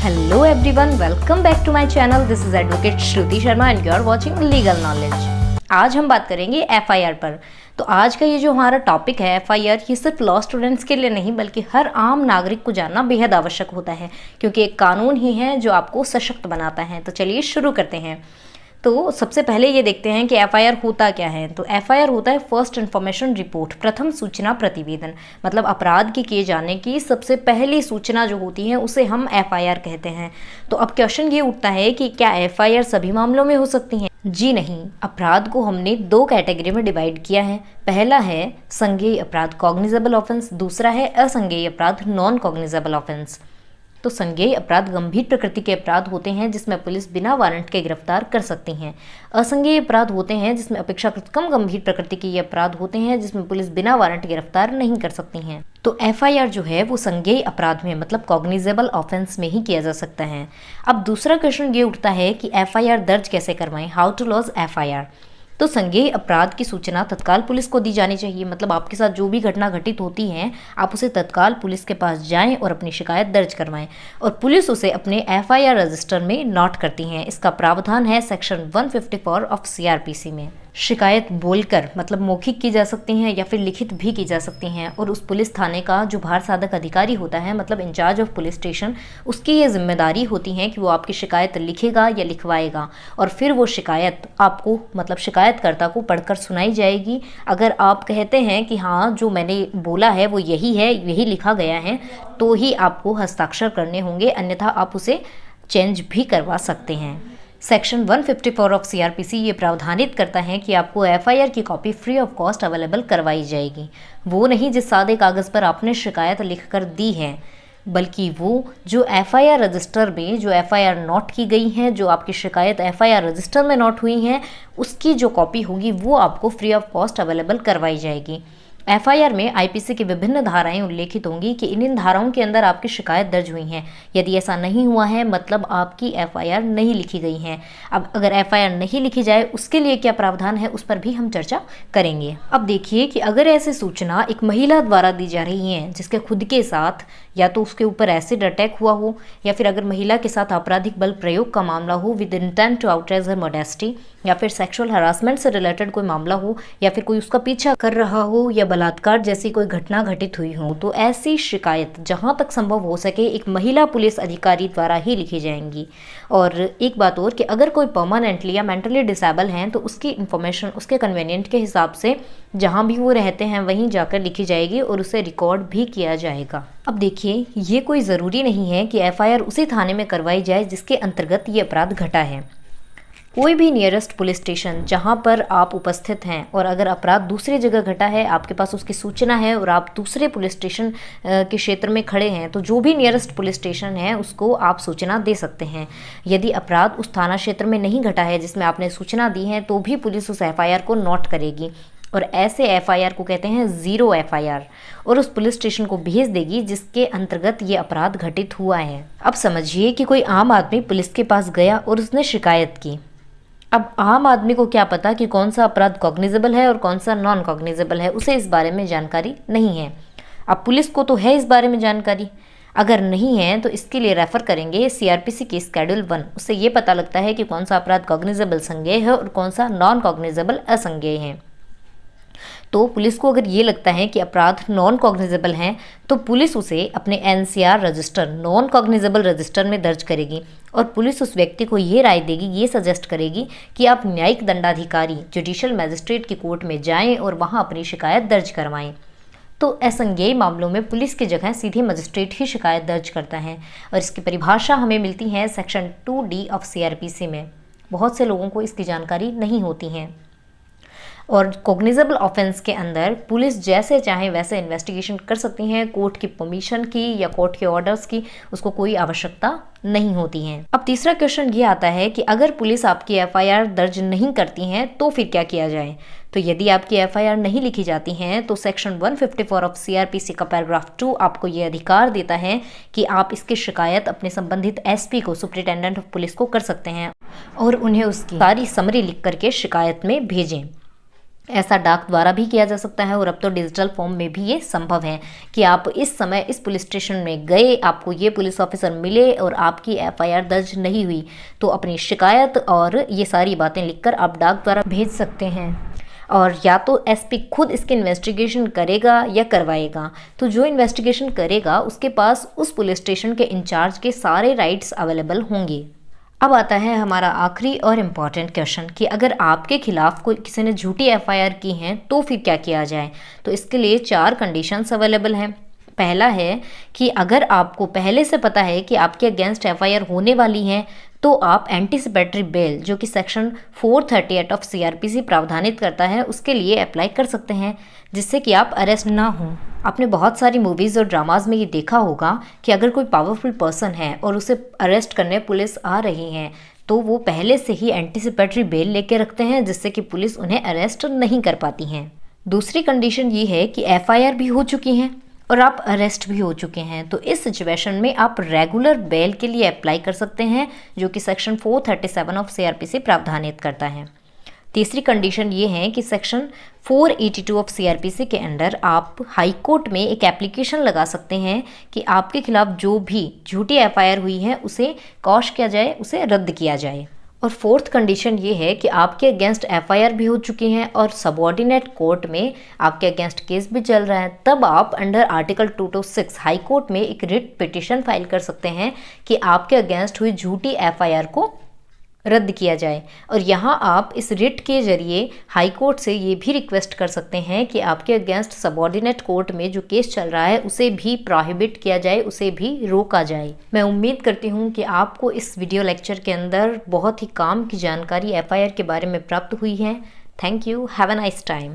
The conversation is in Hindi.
Hello everyone, welcome back to my channel. This is Advocate Shruti Sharma and you are watching Legal Knowledge. आज हम बात करेंगे एफआईआर पर। तो आज का ये जो हमारा टॉपिक है एफआईआर, ये सिर्फ लॉ स्टूडेंट्स के लिए नहीं बल्कि हर आम नागरिक को जानना बेहद आवश्यक होता है, क्योंकि एक कानून ही है जो आपको सशक्त बनाता है। तो चलिए शुरू करते हैं। तो सबसे पहले ये देखते हैं कि एफआईआर होता क्या है। तो एफआईआर होता है फर्स्ट इन्फॉर्मेशन रिपोर्ट, प्रथम सूचना प्रतिवेदन। मतलब अपराध के किए जाने की सबसे पहली सूचना जो होती है उसे हम एफआईआर कहते हैं। तो अब क्वेश्चन ये उठता है कि क्या एफआईआर सभी मामलों में हो सकती है? जी नहीं। अपराध को हमने दो कैटेगरी में डिवाइड किया है। पहला है संज्ञेय अपराध कॉग्निजेबल ऑफेंस, दूसरा है असंज्ञेय अपराध नॉन कॉग्निजेबल ऑफेंस। तो संज्ञेय अपराध गंभीर प्रकृति के अपराध होते हैं जिसमें पुलिस बिना वारंट के गिरफ्तार कर सकती है। असंज्ञेय अपराध होते हैं जिसमें अपेक्षाकृत कम गंभीर प्रकृति के ये अपराध होते हैं जिसमें पुलिस बिना वारंट गिरफ्तार नहीं कर सकती हैं। तो एफआईआर जो है वो संज्ञेय अपराध में मतलब कॉग्निजेबल ऑफेंस में ही किया जा सकता है। अब दूसरा क्वेश्चन ये उठता है कि एफआईआर दर्ज कैसे करवाएं, हाउ टू लॉज एफआईआर। तो संज्ञेय अपराध की सूचना तत्काल पुलिस को दी जानी चाहिए। मतलब आपके साथ जो भी घटना घटित होती है आप उसे तत्काल पुलिस के पास जाएं और अपनी शिकायत दर्ज करवाएं, और पुलिस उसे अपने एफआईआर रजिस्टर में नोट करती है। इसका प्रावधान है सेक्शन 154 ऑफ सीआरपीसी में। शिकायत बोलकर मतलब मौखिक की जा सकती हैं या फिर लिखित भी की जा सकती हैं, और उस पुलिस थाने का जो भार साधक अधिकारी होता है मतलब इंचार्ज ऑफ पुलिस स्टेशन, उसकी ये जिम्मेदारी होती है कि वो आपकी शिकायत लिखेगा या लिखवाएगा, और फिर वो शिकायत आपको मतलब शिकायतकर्ता को पढ़कर सुनाई जाएगी। अगर आप कहते हैं कि हाँ जो मैंने बोला है वो यही है, यही लिखा गया है, तो ही आपको हस्ताक्षर करने होंगे, अन्यथा आप उसे चेंज भी करवा सकते हैं। सेक्शन 154 ऑफ सीआरपीसी ये प्रावधानित करता है कि आपको एफआईआर की copy free of cost available करवाई जाएगी। वो नहीं जिस सादे कागज़ पर आपने शिकायत लिखकर दी है, बल्कि वो जो एफआईआर रजिस्टर में जो एफआईआर नोट की गई है, जो आपकी शिकायत एफआईआर रजिस्टर में नोट हुई है, उसकी जो कॉपी होगी वो आपको फ्री ऑफ कॉस्ट अवेलेबल करवाई जाएगी। एफआईआर में आईपीसी की विभिन्न धाराएं उल्लेखित होंगी कि इन धाराओं के अंदर आपकी शिकायत दर्ज हुई है। यदि ऐसा नहीं हुआ है मतलब आपकी एफआईआर नहीं लिखी गई है। अब अगर एफआईआर नहीं लिखी जाए उसके लिए क्या प्रावधान है उस पर भी हम चर्चा करेंगे। अब देखिए कि अगर ऐसी सूचना एक महिला द्वारा दी जा रही है जिसके खुद के साथ या तो उसके ऊपर एसिड अटैक हुआ हो, या फिर अगर महिला के साथ आपराधिक बल प्रयोग का मामला हो with intent to outrage her modesty, या फिर सेक्सुअल हरासमेंट से रिलेटेड कोई मामला हो, या फिर कोई उसका पीछा कर रहा हो, या बलात्कार जैसी कोई घटना घटित हुई हो, तो ऐसी शिकायत जहां तक संभव हो सके एक महिला पुलिस अधिकारी द्वारा ही लिखी जाएंगी। और एक बात और कि अगर कोई परमानेंटली या मेंटली डिसेबल हैं तो उसकी इन्फॉर्मेशन उसके कन्वीनियंट के हिसाब से जहां भी वो रहते हैं वहीं जाकर लिखी जाएगी और उसे रिकॉर्ड भी किया जाएगा। अब देखिए ये कोई ज़रूरी नहीं है कि एफआईआर उसी थाने में करवाई जाए जिसके अंतर्गत ये अपराध घटा है। कोई भी नियरेस्ट पुलिस स्टेशन जहां पर आप उपस्थित हैं और अगर अपराध दूसरी जगह घटा है, आपके पास उसकी सूचना है और आप दूसरे पुलिस स्टेशन के क्षेत्र में खड़े हैं, तो जो भी नियरेस्ट पुलिस स्टेशन है उसको आप सूचना दे सकते हैं। यदि अपराध उस थाना क्षेत्र में नहीं घटा है जिसमें आपने सूचना दी है तो भी पुलिस उस एफआईआर को नोट करेगी, और ऐसे एफआईआर को कहते हैं ज़ीरो एफआईआर, और उस पुलिस स्टेशन को भेज देगी जिसके अंतर्गत ये अपराध घटित हुआ है। अब समझिए कि कोई आम आदमी पुलिस के पास गया और उसने शिकायत की। अब आम आदमी को क्या पता कि कौन सा अपराध कॉग्निजेबल है और कौन सा नॉन कॉग्निजेबल है, उसे इस बारे में जानकारी नहीं है। अब पुलिस को तो है इस बारे में जानकारी, अगर नहीं है तो इसके लिए रेफर करेंगे सीआरपीसी के शेड्यूल 1। उससे ये पता लगता है कि कौन सा अपराध कॉग्निजेबल संज्ञेय है और कौन सा नॉन कॉग्निजेबल असंज्ञेय है। तो पुलिस को अगर ये लगता है कि अपराध नॉन कॉग्निजेबल हैं तो पुलिस उसे अपने NCR register non cognizable register में दर्ज करेगी, और पुलिस उस व्यक्ति को ये राय देगी, ये सजेस्ट करेगी कि आप न्यायिक दंडाधिकारी जुडिशियल मैजिस्ट्रेट की कोर्ट में जाएं और वहां अपनी शिकायत दर्ज करवाएं। तो असंज्ञेय मामलों में पुलिस की जगह सीधे मजिस्ट्रेट ही शिकायत दर्ज करता है, और इसकी परिभाषा हमें मिलती है सेक्शन 2D ऑफ सीआरपीसी में। बहुत से लोगों को इसकी जानकारी नहीं होती है। और कॉग्निजेबल ऑफेंस के अंदर पुलिस जैसे चाहे वैसे इन्वेस्टिगेशन कर सकती हैं, कोर्ट की परमिशन की या कोर्ट के ऑर्डर्स की उसको कोई आवश्यकता नहीं होती है। अब तीसरा क्वेश्चन ये आता है कि अगर पुलिस आपकी एफआईआर दर्ज नहीं करती हैं तो फिर क्या किया जाए। तो यदि आपकी एफआईआर नहीं लिखी जाती हैं तो सेक्शन 154 ऑफ सीआरपीसी का पैराग्राफ 2 आपको ये अधिकार देता है कि आप इसकी शिकायत अपने संबंधित एसपी को, सुप्रिंटेंडेंट ऑफ पुलिस को कर सकते हैं, और उन्हें उसकी सारी समरी लिख करके शिकायत में भेजें। ऐसा डाक द्वारा भी किया जा सकता है और अब तो डिजिटल फॉर्म में भी ये संभव है कि आप इस समय इस पुलिस स्टेशन में गए, आपको ये पुलिस ऑफिसर मिले और आपकी एफआईआर दर्ज नहीं हुई, तो अपनी शिकायत और ये सारी बातें लिखकर आप डाक द्वारा भेज सकते हैं। और या तो एसपी खुद इसके इन्वेस्टिगेशन करेगा या करवाएगा। तो जो इन्वेस्टिगेशन करेगा उसके पास उस पुलिस स्टेशन के इंचार्ज के सारे राइट्स अवेलेबल होंगे। अब आता है हमारा आखिरी और इम्पॉर्टेंट क्वेश्चन कि अगर आपके खिलाफ कोई किसी ने झूठी एफआईआर की है तो फिर क्या किया जाए। तो इसके लिए 4 कंडीशंस अवेलेबल हैं। पहला है कि अगर आपको पहले से पता है कि आपके अगेंस्ट एफआईआर होने वाली है तो आप एंटीसिपेटरी बेल, जो कि सेक्शन 438 ऑफ सीआरपीसी प्रावधानित करता है, उसके लिए अप्लाई कर सकते हैं, जिससे कि आप अरेस्ट ना हों। आपने बहुत सारी मूवीज़ और ड्रामाज में ये देखा होगा कि अगर कोई पावरफुल पर्सन है और उसे अरेस्ट करने पुलिस आ रही है तो वो पहले से ही एंटीसिपेटरी बेल लेके रखते हैं, जिससे कि पुलिस उन्हें अरेस्ट नहीं कर पाती हैं। दूसरी कंडीशन ये है कि एफआईआर भी हो चुकी हैं और आप अरेस्ट भी हो चुके हैं। तो इस सिचुएशन में आप रेगुलर बेल के लिए अप्लाई कर सकते हैं, जो कि सेक्शन 437 ऑफ सीआरपीसी प्रावधानित करता है। तीसरी कंडीशन ये है कि सेक्शन 482 ऑफ सीआरपीसी के अंडर आप हाई कोर्ट में एक एप्लीकेशन लगा सकते हैं कि आपके खिलाफ जो भी झूठी एफआईआर हुई है उसे कॉश किया जाए, उसे रद्द किया जाए। और फोर्थ कंडीशन ये है कि आपके अगेंस्ट एफआईआर भी हो चुकी हैं और सबऑर्डिनेट कोर्ट में आपके अगेंस्ट केस भी चल रहा है, तब आप अंडर आर्टिकल 226 हाई कोर्ट में एक रिट पिटिशन फाइल कर सकते हैं कि आपके अगेंस्ट हुई झूठी एफआईआर को रद्द किया जाए। और यहाँ आप इस रिट के जरिए हाई कोर्ट से ये भी रिक्वेस्ट कर सकते हैं कि आपके अगेंस्ट सबऑर्डिनेट कोर्ट में जो केस चल रहा है उसे भी प्रोहिबिट किया जाए, उसे भी रोका जाए। मैं उम्मीद करती हूँ कि आपको इस वीडियो लेक्चर के अंदर बहुत ही काम की जानकारी एफआईआर के बारे में प्राप्त हुई है। Thank you. Have a nice time.